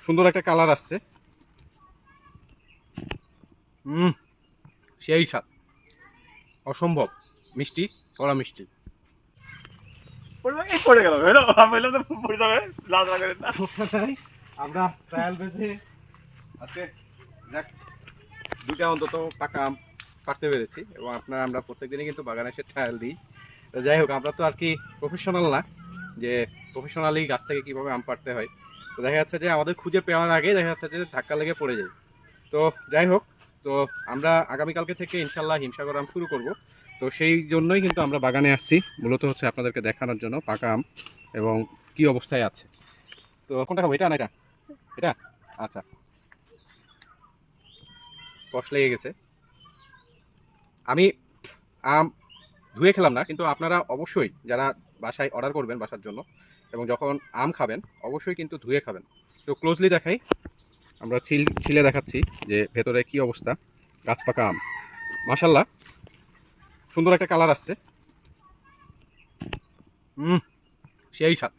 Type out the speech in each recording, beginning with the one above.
সুন্দর একটা কালার আসছে। সেই স্বাদ, অসম্ভব মিষ্টি, কড়া মিষ্টি। আমরা ট্রায়াল বেসে আজকে যাক দুটা অন্তত পাকা আম পাড়তে পেরেছি, এবং আমরা প্রত্যেকদিনই কিন্তু বাগানে এসে ট্রায়াল দিই। তো যাই হোক, আমরা তো আর কি প্রফেশনাল না যে প্রফেশনালি গাছ থেকে কীভাবে আম পাড়তে হয়। তো দেখা যাচ্ছে যে আমাদের খুঁজে পাওয়ার আগে দেখা যাচ্ছে যে ধাক্কা লেগে পড়ে যায়। তো যাই হোক, তো আমরা আগামীকালকে থেকে ইনশাল্লাহ হিমসাগর আম শুরু করব। তো সেই জন্যই কিন্তু আমরা বাগানে আসছি, মূলত হচ্ছে আপনাদেরকে দেখানোর জন্য পাকা আম এবং কি অবস্থায় আছে। তো কোনটা খাবো, এটা না এটা? এটা আচ্ছা, কষ্ট লেগে গেছে। আমি আম ধুয়ে খেলাম না, কিন্তু আপনারা অবশ্যই যারা বাসায় অর্ডার করবেন বাসার জন্য এবং যখন আম খাবেন অবশ্যই কিন্তু ধুয়ে খাবেন। তো ক্লোজলি দেখাই, আমরা ছিলে দেখাচ্ছি যে ভেতরে কি অবস্থা। গাছ পাকা আম, মাশাল্লাহ সুন্দর একটা কালার আসছে। সেই স্বাদ,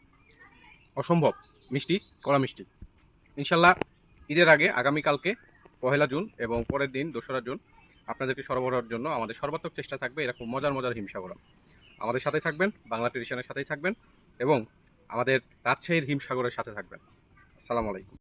অসম্ভব মিষ্টি, কড়া মিষ্টি। ইনশাল্লাহ ঈদের আগে আগামীকালকে 1 জুন এবং পরের দিন 2রা জুন আপনাদেরকে সরবরাহের জন্য আমাদের সর্বাত্মক চেষ্টা থাকবে এরকম মজার মজার হিমসাগর আম। আমাদের সাথে থাকবেন, বাংলা ট্রেডিশনের সাথেই থাকবেন এবং আমাদের রাজশাহীর হিমসাগরের সাথে থাকবেন। আসসালামু আলাইকুম।